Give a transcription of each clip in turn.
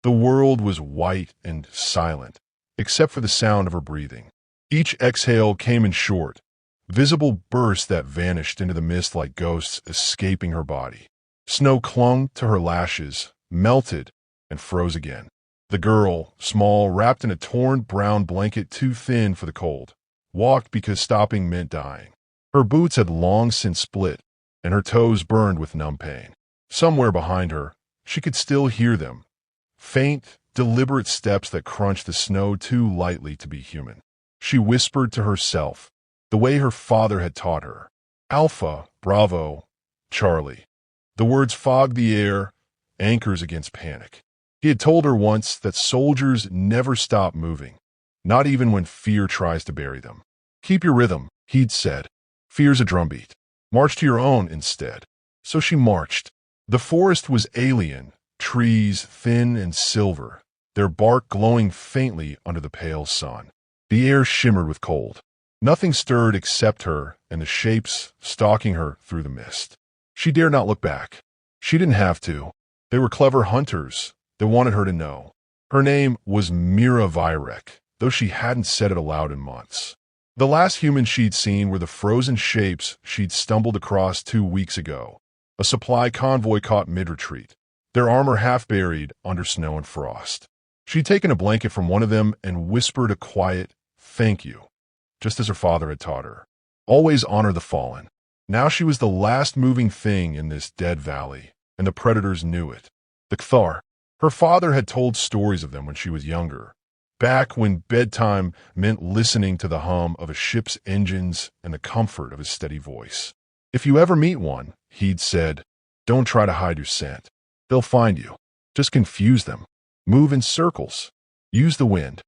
The world was white and silent, except for the sound of her breathing. Each exhale came in short, visible bursts that vanished into the mist like ghosts escaping her body. Snow clung to her lashes, melted, and froze again. The girl, small, wrapped in a torn brown blanket too thin for the cold, walked because stopping meant dying. Her boots had long since split, and her toes burned with numb pain. Somewhere behind her, she could still hear them. Faint, deliberate steps that crunched the snow too lightly to be human. She whispered to herself, the way her father had taught her. Alpha, Bravo, Charlie. The words fogged the air, anchors against panic. He had told her once that soldiers never stop moving, not even when fear tries to bury them. Keep your rhythm, he'd said. Fear's a drumbeat. March to your own instead. So she marched. The forest was alien, trees thin and silver, their bark glowing faintly under the pale sun. The air shimmered with cold. Nothing stirred except her and the shapes stalking her through the mist. She dared not look back. She didn't have to. They were clever hunters. They wanted her to know. Her name was Mason Virek, though she hadn't said it aloud in months. The last humans she'd seen were the frozen shapes she'd stumbled across 2 weeks ago. A supply convoy caught mid-retreat, their armor half buried under snow and frost. She'd taken a blanket from one of them and whispered a quiet, "Thank you," just as her father had taught her. Always honor the fallen. Now she was the last moving thing in this dead valley, and the predators knew it. The Kthar. Her father had told stories of them when she was younger, back when bedtime meant listening to the hum of a ship's engines and the comfort of his steady voice. If you ever meet one, he'd said, don't try to hide your scent. They'll find you. Just confuse them. Move in circles. Use the wind.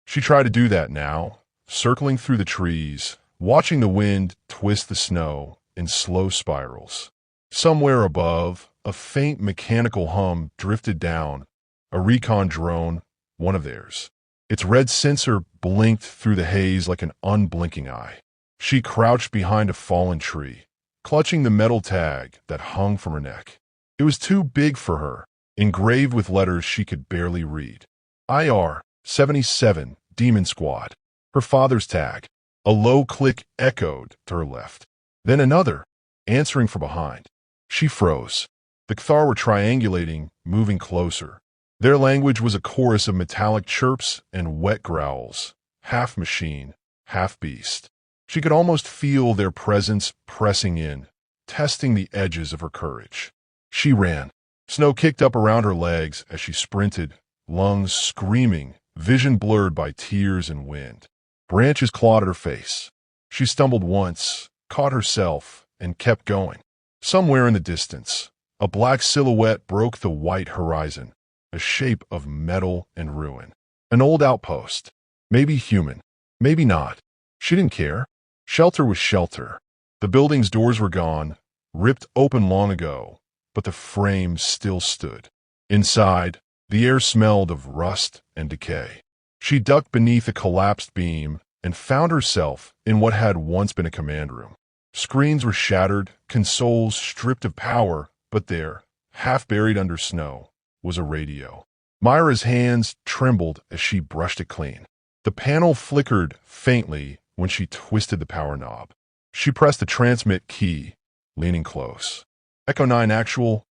She tried to do that now, circling through the trees, watching the wind twist the snow in slow spirals. Somewhere above, a faint mechanical hum drifted down, a recon drone, one of theirs. Its red sensor blinked through the haze like an unblinking eye. She crouched behind a fallen tree, clutching the metal tag that hung from her neck. It was too big for her, engraved with letters she could barely read. IR 77, Demon Squad. Her father's tag. A low click echoed to her left. Then another, answering from behind. She froze. The Kthar were triangulating, moving closer. Their language was a chorus of metallic chirps and wet growls, half machine, half beast. She could almost feel their presence pressing in, testing the edges of her courage. She ran. Snow kicked up around her legs as she sprinted, lungs screaming, vision blurred by tears and wind. Branches clawed at her face. She stumbled once, caught herself, and kept going. Somewhere in the distance, a black silhouette broke the white horizon, a shape of metal and ruin. An old outpost. Maybe human. Maybe not. She didn't care. Shelter was shelter. The building's doors were gone, ripped open long ago, but the frame still stood. Inside, the air smelled of rust and decay. She ducked beneath a collapsed beam and found herself in what had once been a command room. Screens were shattered, consoles stripped of power, but there, half buried under snow, was a radio. Myra's hands trembled as she brushed it clean. The panel flickered faintly when she twisted the power knob. She pressed the transmit key, leaning close. Echo 9 Actual.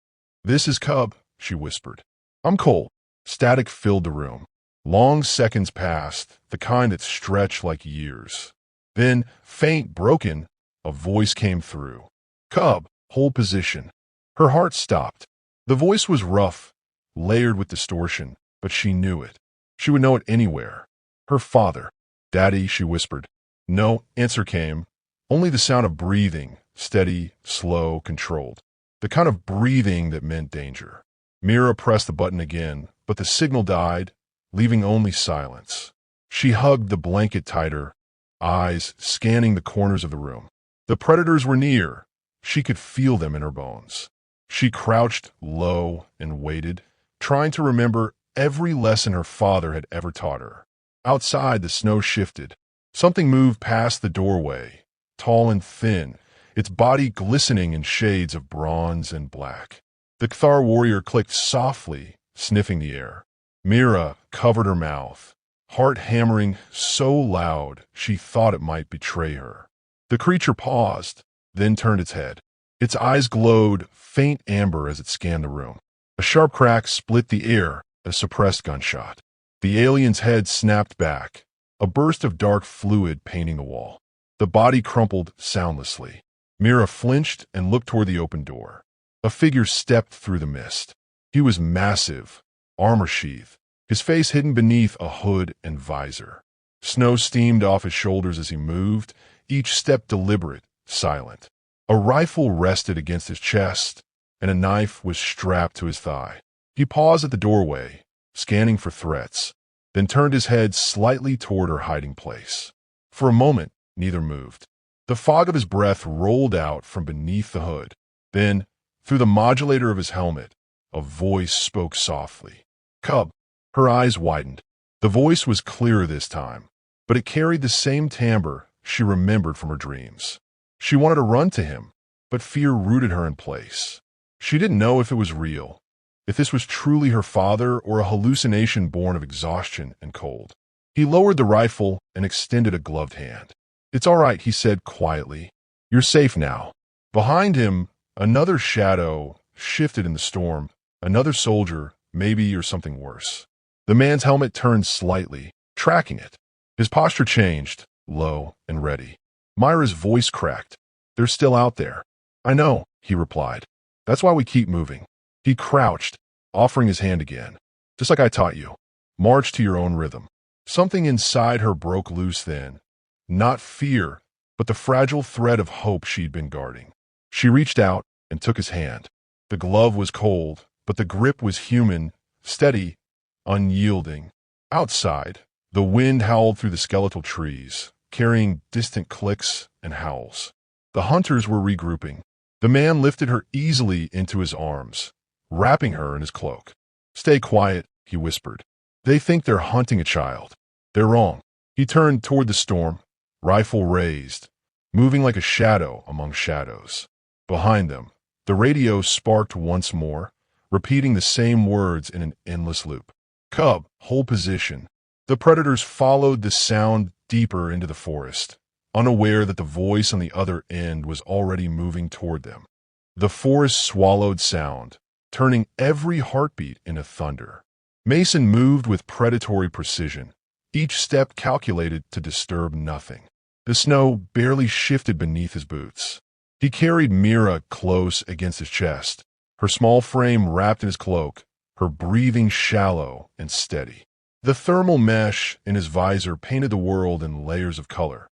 This is Cub, she whispered. I'm cold. Static filled the room. Long seconds passed, the kind that stretched like years. Then, faint, broken, a voice came through. Cub, hold position. Her heart stopped. The voice was rough, layered with distortion, but she knew it. She would know it anywhere. Her father. Daddy, she whispered. No answer came, only the sound of breathing, steady, slow, controlled. The kind of breathing that meant danger. Mira pressed the button again, but the signal died, leaving only silence. She hugged the blanket tighter, eyes scanning the corners of the room. The predators were near. She could feel them in her bones. She crouched low and waited, trying to remember every lesson her father had ever taught her. Outside, the snow shifted. Something moved past the doorway, tall and thin, its body glistening in shades of bronze and black. The Kthar warrior clicked softly, sniffing the air. Mira covered her mouth, heart hammering so loud she thought it might betray her. The creature paused, then turned its head. Its eyes glowed faint amber as it scanned the room. A sharp crack split the air, a suppressed gunshot. The alien's head snapped back, a burst of dark fluid painting the wall. The body crumpled soundlessly. Mira flinched and looked toward the open door. A figure stepped through the mist. He was massive, armor-sheathed, his face hidden beneath a hood and visor. Snow steamed off his shoulders as he moved, each step deliberate, silent. A rifle rested against his chest, and a knife was strapped to his thigh. He paused at the doorway, scanning for threats, then turned his head slightly toward her hiding place. For a moment, neither moved. The fog of his breath rolled out from beneath the hood. Then, through the modulator of his helmet, a voice spoke softly. "Cub." Her eyes widened. The voice was clearer this time, but it carried the same timbre she remembered from her dreams. She wanted to run to him, but fear rooted her in place. She didn't know if it was real, if this was truly her father or a hallucination born of exhaustion and cold. He lowered the rifle and extended a gloved hand. "It's all right," he said quietly. "You're safe now." Behind him, another shadow shifted in the storm, another soldier, maybe, or something worse. The man's helmet turned slightly, tracking it. His posture changed, low and ready. Myra's voice cracked. "They're still out there." "I know," he replied. "That's why we keep moving." He crouched, offering his hand again. "Just like I taught you. March to your own rhythm." Something inside her broke loose then. Not fear, but the fragile thread of hope she'd been guarding. She reached out and took his hand. The glove was cold, but the grip was human, steady, unyielding. Outside, the wind howled through the skeletal trees, carrying distant clicks and howls. The hunters were regrouping. The man lifted her easily into his arms, wrapping her in his cloak. "Stay quiet," he whispered. "They think they're hunting a child. They're wrong." He turned toward the storm, rifle raised, moving like a shadow among shadows. Behind them, the radio sparked once more, repeating the same words in an endless loop. "Cub, hold position." The predators followed the sound deeper into the forest, unaware that the voice on the other end was already moving toward them. The forest swallowed sound, turning every heartbeat into thunder. Mason moved with predatory precision, each step calculated to disturb nothing. The snow barely shifted beneath his boots. He carried Mira close against his chest, her small frame wrapped in his cloak, her breathing shallow and steady. The thermal mesh in his visor painted the world in layers of color.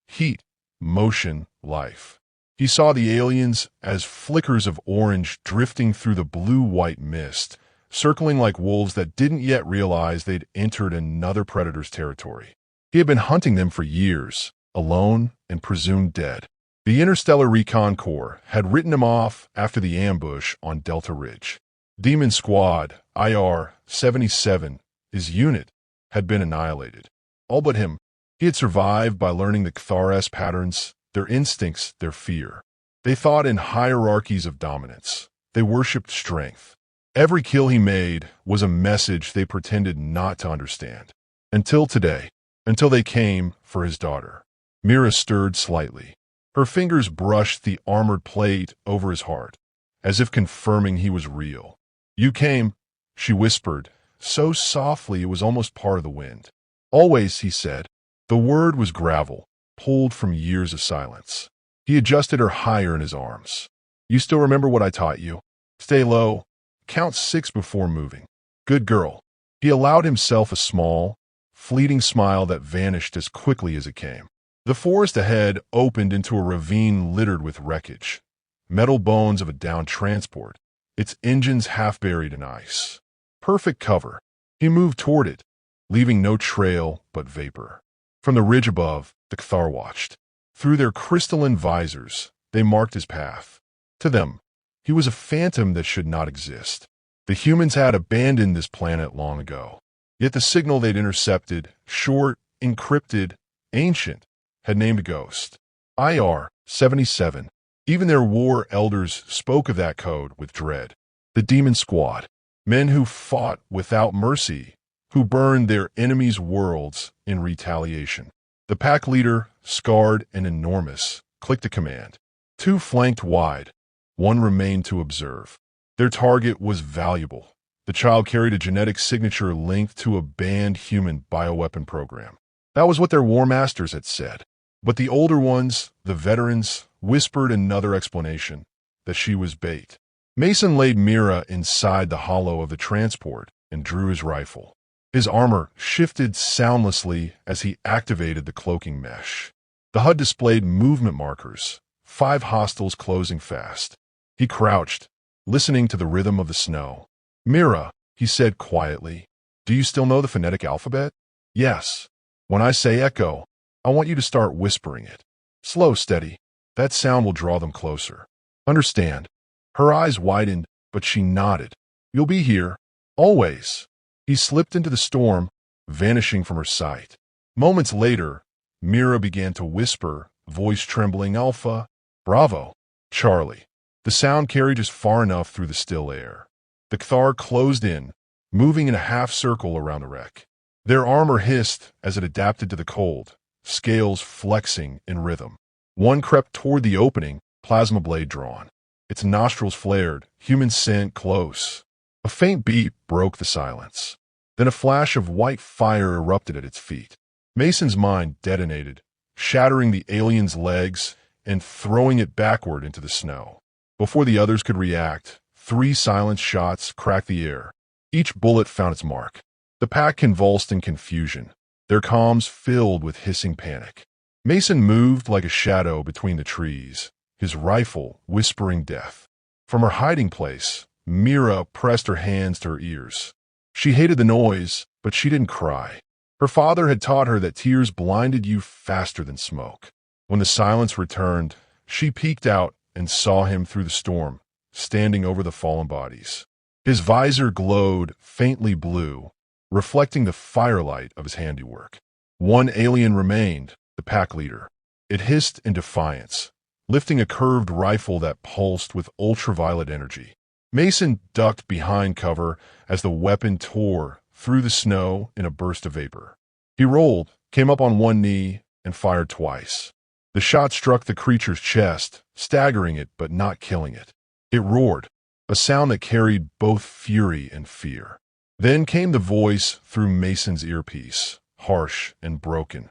Heat, motion, life. He saw the aliens as flickers of orange drifting through the blue-white mist, circling like wolves that didn't yet realize they'd entered another predator's territory. He had been hunting them for years, alone and presumed dead. The Interstellar Recon Corps had written him off after the ambush on Delta Ridge. Demon Squad, IR-77, his unit, had been annihilated. All but him. He had survived by learning the Kthares patterns, their instincts, their fear. They thought in hierarchies of dominance. They worshipped strength. Every kill he made was a message they pretended not to understand. Until today, until they came for his daughter. Mira stirred slightly. Her fingers brushed the armored plate over his heart, as if confirming he was real. "You came," she whispered, so softly it was almost part of the wind. "Always," he said. The word was gravel, pulled from years of silence. He adjusted her higher in his arms. "You still remember what I taught you? Stay low. Count 6 before moving. Good girl." He allowed himself a small, fleeting smile that vanished as quickly as it came. The forest ahead opened into a ravine littered with wreckage, metal bones of a downed transport, its engines half buried in ice. Perfect cover. He moved toward it, leaving no trail but vapor. From the ridge above, the Kthar watched. Through their crystalline visors, they marked his path. To them, he was a phantom that should not exist. The humans had abandoned this planet long ago. Yet the signal they'd intercepted, short, encrypted, ancient, had named a ghost. IR-77. Even their war elders spoke of that code with dread. The Demon Squad. Men who fought without mercy who burned their enemies' worlds in retaliation. The pack leader, scarred and enormous, clicked a command. Two flanked wide. One remained to observe. Their target was valuable. The child carried a genetic signature linked to a banned human bioweapon program. That was what their war masters had said. But the older ones, the veterans, whispered another explanation, that she was bait. Mason laid Mira inside the hollow of the transport and drew his rifle. His armor shifted soundlessly as he activated the cloaking mesh. The HUD displayed movement markers, 5 hostiles closing fast. He crouched, listening to the rhythm of the snow. "Mira," he said quietly, "do you still know the phonetic alphabet?" "Yes. When I say echo, I want you to start whispering it. Slow, steady. That sound will draw them closer. Understand?" Her eyes widened, but she nodded. "You'll be here. Always." He slipped into the storm, vanishing from her sight. Moments later, Mira began to whisper, voice trembling, "Alpha, Bravo, Charlie." The sound carried just far enough through the still air. The Kthar closed in, moving in a half-circle around the wreck. Their armor hissed as it adapted to the cold, scales flexing in rhythm. One crept toward the opening, plasma blade drawn. Its nostrils flared, human scent close. A faint beep broke the silence. Then a flash of white fire erupted at its feet. Mason's mind detonated, shattering the alien's legs and throwing it backward into the snow. Before the others could react, 3 silent shots cracked the air. Each bullet found its mark. The pack convulsed in confusion, their comms filled with hissing panic. Mason moved like a shadow between the trees, his rifle whispering death. From her hiding place, Mira pressed her hands to her ears. She hated the noise, but she didn't cry. Her father had taught her that tears blinded you faster than smoke. When the silence returned, she peeked out and saw him through the storm, standing over the fallen bodies. His visor glowed faintly blue, reflecting the firelight of his handiwork. One alien remained, the pack leader. It hissed in defiance, lifting a curved rifle that pulsed with ultraviolet energy. Mason ducked behind cover as the weapon tore through the snow in a burst of vapor. He rolled, came up on one knee, and fired twice. The shot struck the creature's chest, staggering it but not killing it. It roared, a sound that carried both fury and fear. Then came the voice through Mason's earpiece, harsh and broken.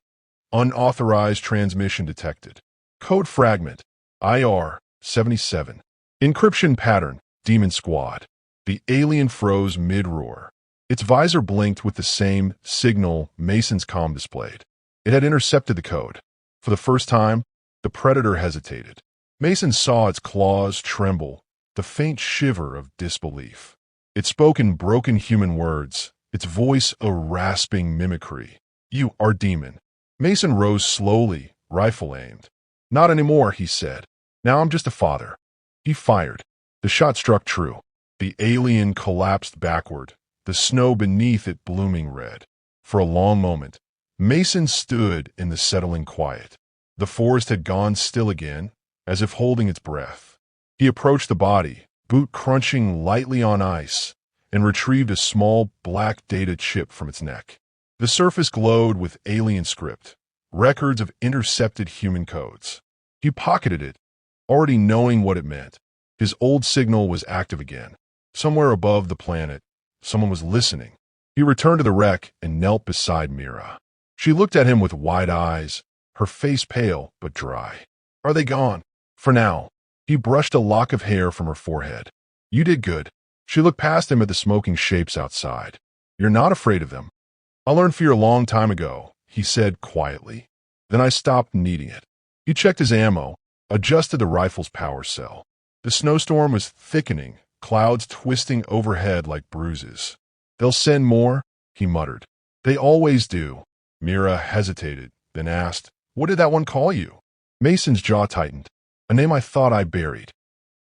"Unauthorized transmission detected. Code fragment, IR-77. Encryption pattern, Demon Squad." The alien froze mid-roar. Its visor blinked with the same signal Mason's comm displayed. It had intercepted the code. For the first time, the predator hesitated. Mason saw its claws tremble, the faint shiver of disbelief. It spoke in broken human words, its voice a rasping mimicry. "You are demon." Mason rose slowly, rifle aimed. "Not anymore," he said. "Now I'm just a father." He fired. The shot struck true. The alien collapsed backward, the snow beneath it blooming red. For a long moment, Mason stood in the settling quiet. The forest had gone still again, as if holding its breath. He approached the body, boot crunching lightly on ice, and retrieved a small black data chip from its neck. The surface glowed with alien script, records of intercepted human codes. He pocketed it, already knowing what it meant. His old signal was active again. Somewhere above the planet, someone was listening. He returned to the wreck and knelt beside Mira. She looked at him with wide eyes, her face pale but dry. "Are they gone?" "For now." He brushed a lock of hair from her forehead. "You did good." She looked past him at the smoking shapes outside. "You're not afraid of them." "I learned fear a long time ago," he said quietly. "Then I stopped needing it." He checked his ammo, adjusted the rifle's power cell. The snowstorm was thickening, clouds twisting overhead like bruises. "They'll send more," he muttered. "They always do." Mira hesitated, then asked, "What did that one call you?" Mason's jaw tightened. "A name I thought I buried."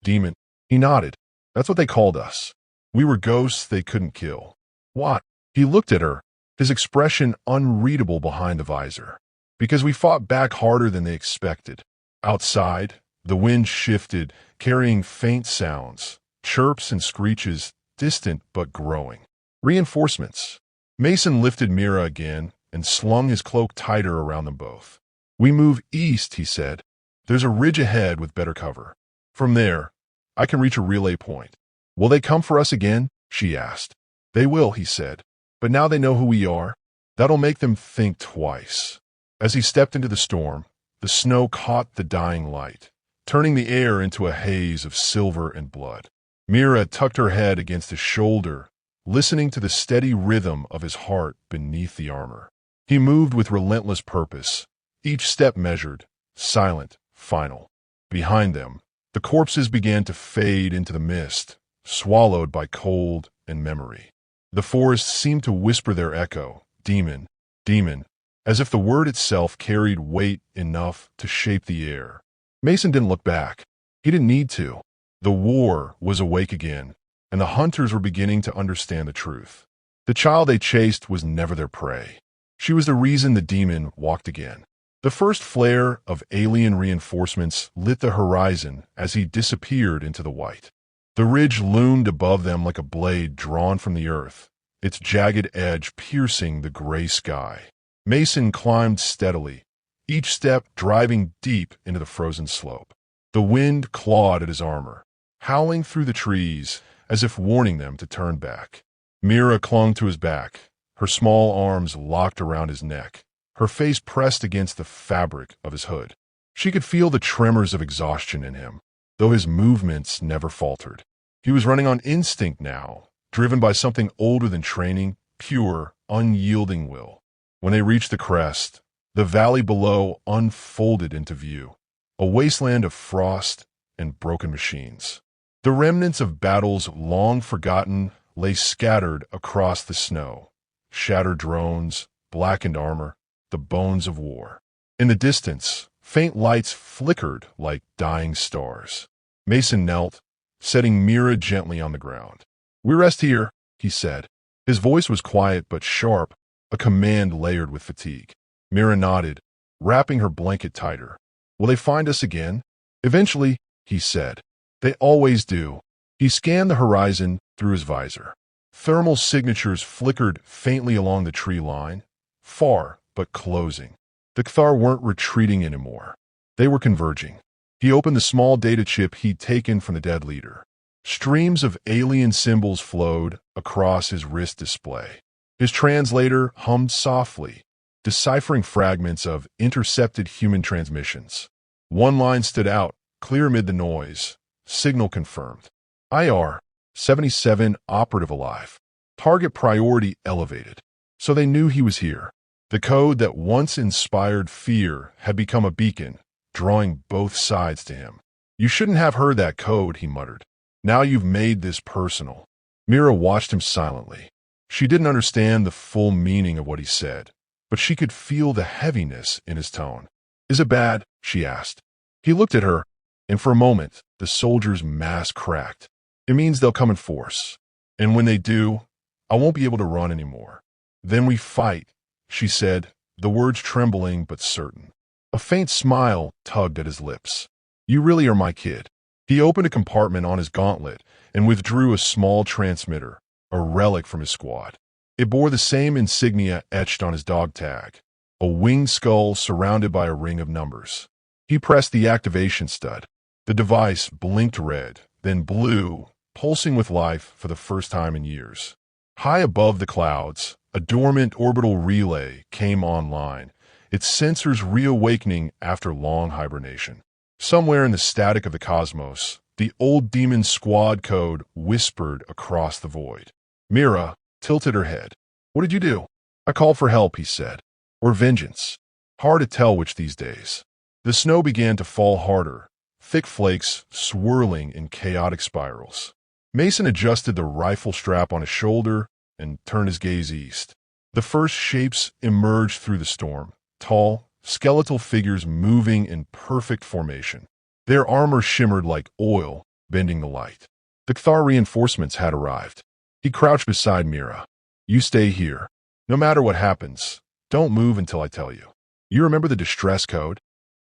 "Demon." He nodded. "That's what they called us. We were ghosts they couldn't kill." "What?" He looked at her, his expression unreadable behind the visor. "Because we fought back harder than they expected." Outside, the wind shifted, carrying faint sounds, chirps and screeches, distant but growing. "Reinforcements." Mason lifted Mira again and slung his cloak tighter around them both. "We move east," he said. "There's a ridge ahead with better cover. From there, I can reach a relay point." "Will they come for us again?" she asked. "They will," he said. "But now they know who we are. That'll make them think twice." As he stepped into the storm, the snow caught the dying light, turning the air into a haze of silver and blood. Mira tucked her head against his shoulder, listening to the steady rhythm of his heart beneath the armor. He moved with relentless purpose, each step measured, silent, final. Behind them, the corpses began to fade into the mist, swallowed by cold and memory. The forest seemed to whisper their echo, "Demon, demon," as if the word itself carried weight enough to shape the air. Mason didn't look back. He didn't need to. The war was awake again, and the hunters were beginning to understand the truth. The child they chased was never their prey. She was the reason the demon walked again. The first flare of alien reinforcements lit the horizon as he disappeared into the white. The ridge loomed above them like a blade drawn from the earth, its jagged edge piercing the gray sky. Mason climbed steadily, each step driving deep into the frozen slope. The wind clawed at his armor, howling through the trees as if warning them to turn back. Mira clung to his back, her small arms locked around his neck, her face pressed against the fabric of his hood. She could feel the tremors of exhaustion in him, though his movements never faltered. He was running on instinct now, driven by something older than training, pure, unyielding will. When they reached the crest, the valley below unfolded into view, a wasteland of frost and broken machines. The remnants of battles long forgotten lay scattered across the snow, shattered drones, blackened armor, the bones of war. In the distance, faint lights flickered like dying stars. Mason knelt, setting Mira gently on the ground. "We rest here," he said. His voice was quiet but sharp, a command layered with fatigue. Mira nodded, wrapping her blanket tighter. "Will they find us again?" "Eventually," he said. "They always do." He scanned the horizon through his visor. Thermal signatures flickered faintly along the tree line, far but closing. The Kthar weren't retreating anymore. They were converging. He opened the small data chip he'd taken from the dead leader. Streams of alien symbols flowed across his wrist display. His translator hummed softly, deciphering fragments of intercepted human transmissions. One line stood out, clear amid the noise. Signal confirmed. IR 77 operative alive. Target priority elevated. So they knew he was here. The code that once inspired fear had become a beacon, drawing both sides to him. "You shouldn't have heard that code," he muttered. "Now you've made this personal." Mira watched him silently. She didn't understand the full meaning of what he said, but she could feel the heaviness in his tone. "Is it bad?" she asked. He looked at her, and for a moment, the soldier's mask cracked. "It means they'll come in force. And when they do, I won't be able to run anymore. Then we fight," she said, the words trembling but certain. A faint smile tugged at his lips. "You really are my kid." He opened a compartment on his gauntlet and withdrew a small transmitter, a relic from his squad. It bore the same insignia etched on his dog tag, a winged skull surrounded by a ring of numbers. He pressed the activation stud. The device blinked red, then blue, pulsing with life for the first time in years. High above the clouds, a dormant orbital relay came online, its sensors reawakening after long hibernation. Somewhere in the static of the cosmos, the old demon squad code whispered across the void. Mira tilted her head. "What did you do?" "I called for help," he said. "Or vengeance. Hard to tell which these days." The snow began to fall harder, thick flakes swirling in chaotic spirals. Mason adjusted the rifle strap on his shoulder and turned his gaze east. The first shapes emerged through the storm, tall, skeletal figures moving in perfect formation. Their armor shimmered like oil, bending the light. The Kthar reinforcements had arrived. He crouched beside Mira. "You stay here. No matter what happens, don't move until I tell you. You remember the distress code?"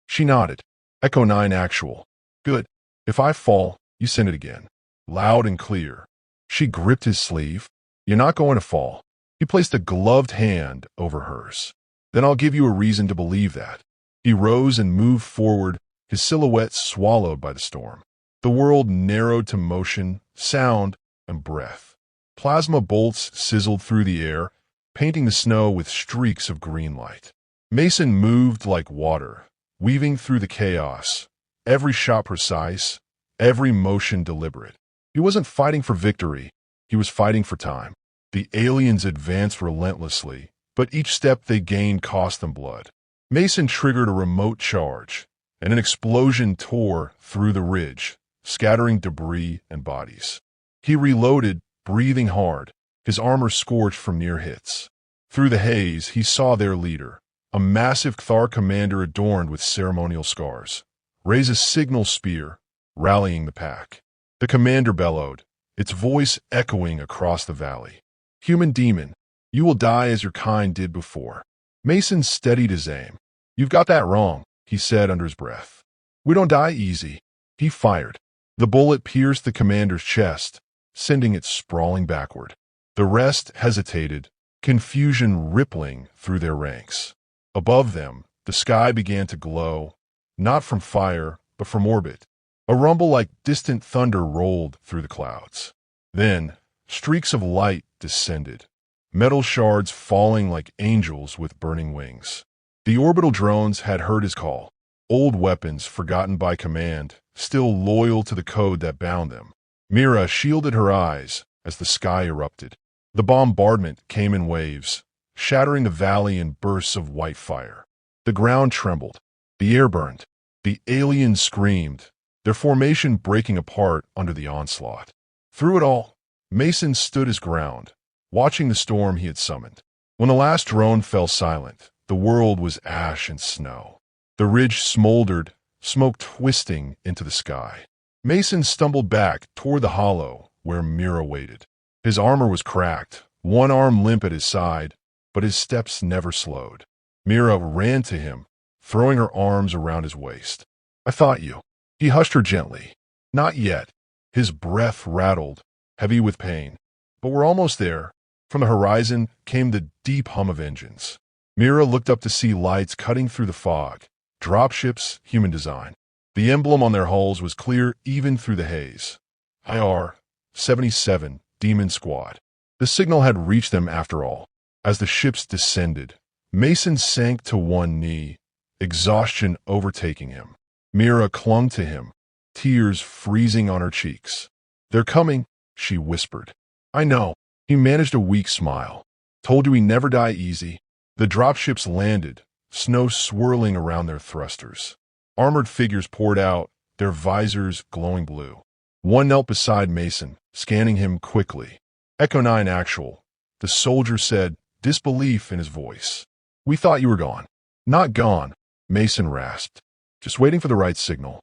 She nodded. "Echo 9 actual." "Good. If I fall, you send it again. Loud and clear." She gripped his sleeve. "You're not going to fall." He placed a gloved hand over hers. Then I'll give you a reason to believe that. He rose and moved forward, his silhouette swallowed by the storm. The world narrowed to motion, sound, and breath. Plasma bolts sizzled through the air, painting the snow with streaks of green light. Mason moved like water, weaving through the chaos, every shot precise, every motion deliberate. He wasn't fighting for victory, he was fighting for time. The aliens advanced relentlessly, but each step they gained cost them blood. Mason triggered a remote charge, and an explosion tore through the ridge, scattering debris and bodies. He reloaded, breathing hard, his armor scorched from near hits. Through the haze, he saw their leader, a massive Kthar commander adorned with ceremonial scars, raise a signal spear, rallying the pack. The commander bellowed, its voice echoing across the valley. "Human demon, you will die as your kind did before." Mason steadied his aim. "You've got that wrong," he said under his breath. "We don't die easy." He fired. The bullet pierced the commander's chest, sending it sprawling backward. The rest hesitated, confusion rippling through their ranks. Above them, the sky began to glow, not from fire, but from orbit. A rumble like distant thunder rolled through the clouds. Then, streaks of light descended, metal shards falling like angels with burning wings. The orbital drones had heard his call, old weapons forgotten by command, still loyal to the code that bound them. Mira shielded her eyes as the sky erupted. The bombardment came in waves, shattering the valley in bursts of white fire. The ground trembled. The air burned. The aliens screamed, their formation breaking apart under the onslaught. Through it all, Mason stood his ground, watching the storm he had summoned. When the last drone fell silent, the world was ash and snow. The ridge smoldered, smoke twisting into the sky. Mason stumbled back toward the hollow where Mira waited. His armor was cracked, one arm limp at his side, but his steps never slowed. Mira ran to him, throwing her arms around his waist. "I thought you." He hushed her gently. "Not yet." His breath rattled, heavy with pain. "But we're almost there." From the horizon came the deep hum of engines. Mira looked up to see lights cutting through the fog. Dropships, human design. The emblem on their hulls was clear even through the haze. IR 77, Demon Squad. The signal had reached them after all. As the ships descended, Mason sank to one knee, exhaustion overtaking him. Mira clung to him, tears freezing on her cheeks. "They're coming," she whispered. "I know." He managed a weak smile. "Told you we never die easy." The dropships landed, snow swirling around their thrusters. Armored figures poured out, their visors glowing blue. One knelt beside Mason, scanning him quickly. "Echo 9 Actual," the soldier said, disbelief in his voice. "We thought you were gone." "Not gone," Mason rasped. "Just waiting for the right signal."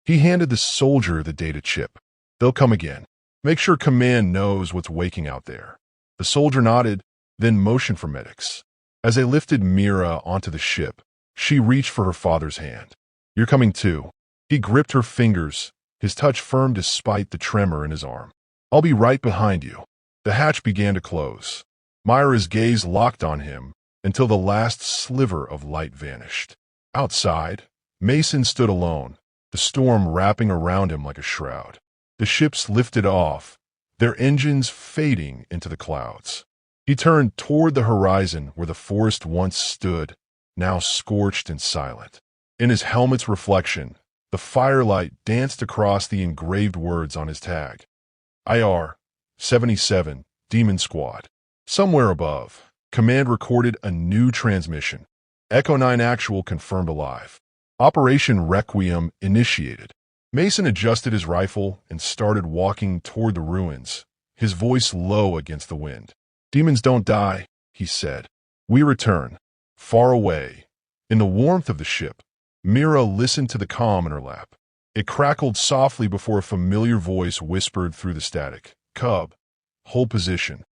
He handed the soldier the data chip. "They'll come again. Make sure command knows what's waking out there." The soldier nodded, then motioned for medics. As they lifted Mira onto the ship, she reached for her father's hand. "You're coming too." He gripped her fingers, his touch firm despite the tremor in his arm. "I'll be right behind you." The hatch began to close. Myra's gaze locked on him until the last sliver of light vanished. Outside, Mason stood alone, the storm wrapping around him like a shroud. The ships lifted off, their engines fading into the clouds. He turned toward the horizon where the forest once stood, now scorched and silent. In his helmet's reflection, the firelight danced across the engraved words on his tag. IR 77, Demon Squad. Somewhere above, command recorded a new transmission. Echo 9 Actual confirmed alive. Operation Requiem initiated. Mason adjusted his rifle and started walking toward the ruins, his voice low against the wind. "Demons don't die," he said. "We return." Far away, in the warmth of the ship, Mira listened to the calm in her lap. It crackled softly before a familiar voice whispered through the static. "Cub, hold position."